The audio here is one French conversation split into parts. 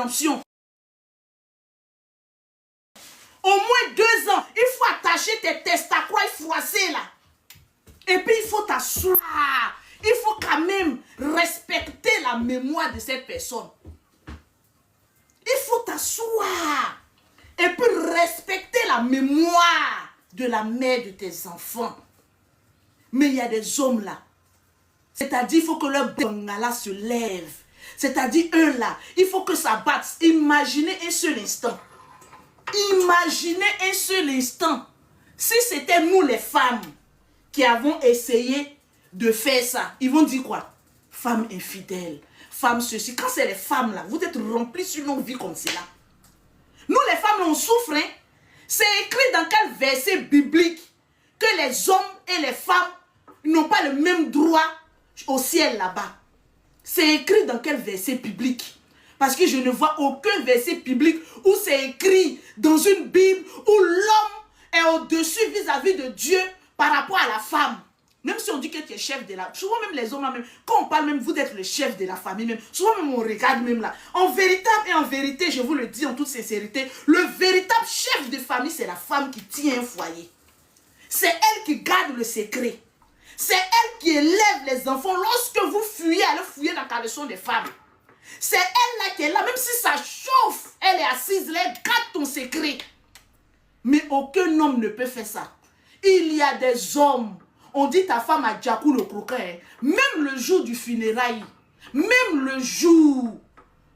péremption. Au moins 2 ans, il faut attacher tes testacroix froissés là. Et puis il faut t'asseoir. Il faut quand même respecter la mémoire de cette personne. Il faut t'asseoir. Et puis respecter la mémoire de la mère de tes enfants. Mais il y a des hommes là. C'est-à-dire il faut que leur bengala se lève. C'est-à-dire eux là, il faut que ça batte. Imaginez un seul instant. Imaginez un seul instant. Si c'était nous les femmes qui avons essayé de faire ça, ils vont dire quoi? Femme infidèle, femme ceci. Quand c'est les femmes là, vous êtes remplis sur nos vies comme cela. Nous les femmes, on souffre. Hein? C'est écrit dans quel verset biblique que les hommes et les femmes n'ont pas le même droit au ciel là-bas. C'est écrit dans quel verset biblique? Parce que je ne vois aucun verset biblique où c'est écrit dans une Bible où l'homme est au-dessus vis-à-vis de Dieu par rapport à la femme. Même si on dit que tu es chef de la... Souvent même les hommes, même, quand on parle même, vous êtes le chef de la famille même. Souvent même on regarde même là. En véritable et en vérité, je vous le dis en toute sincérité, le véritable chef de famille, c'est la femme qui tient un foyer. C'est elle qui garde le secret. C'est elle qui élève les enfants. Lorsque vous fuyez, allez fouiller dans la caleçon des femmes. C'est elle là qui est là, même si ça chauffe, elle est assise là, elle garde ton secret. Mais aucun homme ne peut faire ça. Il y a des hommes, on dit ta femme a Djakou le croquin, hein. Même le jour du funérail, même le jour,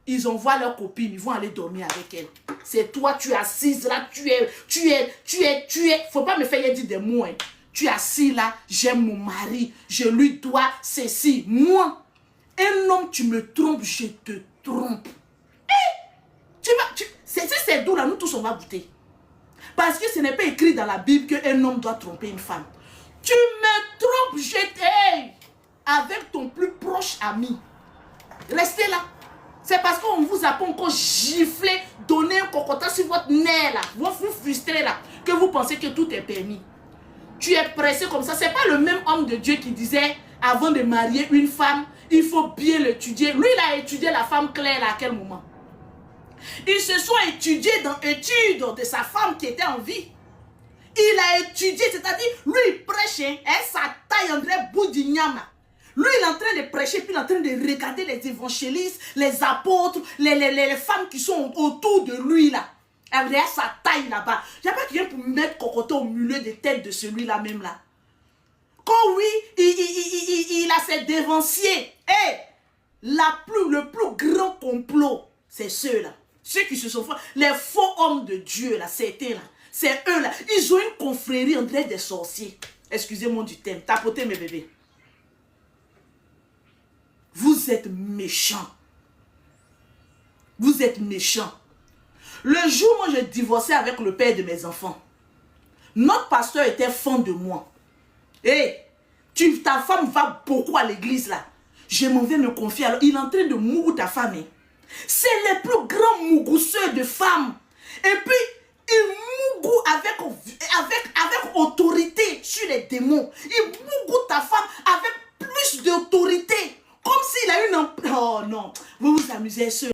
ils envoient leurs copines, ils vont aller dormir avec elle. C'est toi, tu es assise là, tu es, faut pas me faire dire des mots, hein. Tu es assis là, j'aime mon mari, je lui dois ceci. Moi, un homme, tu me trompes, je te trompe. C'est d'où là, nous tous on va goûter. Parce que ce n'est pas écrit dans la Bible qu'un homme doit tromper une femme. Tu me trompes, je t'aime. Avec ton plus proche ami. Restez là. C'est parce qu'on vous a pas encore giflé, donné un cocotin sur votre nez là. Vous vous frustrez là. Que vous pensez que tout est permis. Tu es pressé comme ça. C'est pas le même homme de Dieu qui disait, avant de marier une femme, il faut bien l'étudier. Lui, il a étudié la femme claire là, à quel moment? Ils se sont étudiés dans l'étude de sa femme qui était en vie. Il a étudié, c'est-à-dire, lui, il prêche, hein, sa taille André Boudignam. Lui, il est en train de prêcher, puis il est en train de regarder les évangélistes, les apôtres, les femmes qui sont autour de lui, là. Avec sa taille là-bas. Il n'y a pas quelqu'un pour mettre cocoton au milieu des têtes de celui-là même, là. Quand oui, il a ses dévanciers. Le plus grand complot, c'est ceux-là. Ceux qui se sont fait, les faux hommes de Dieu, là, c'était là. C'est eux, là. Ils ont une confrérie en train des sorciers. Excusez-moi du thème. Tapotez mes bébés. Vous êtes méchants. Vous êtes méchants. Le jour où moi j'ai divorcé avec le père de mes enfants, notre pasteur était fan de moi. Ta femme va beaucoup à l'église là. Je m'en vais me confier. Alors, il est en train de mourir ta femme. C'est les plus grands mougousseurs de femmes. Et puis, il mougoue avec autorité sur les démons. Il mougoue ta femme avec plus d'autorité. Comme s'il a une... Oh non, vous vous amusez seul.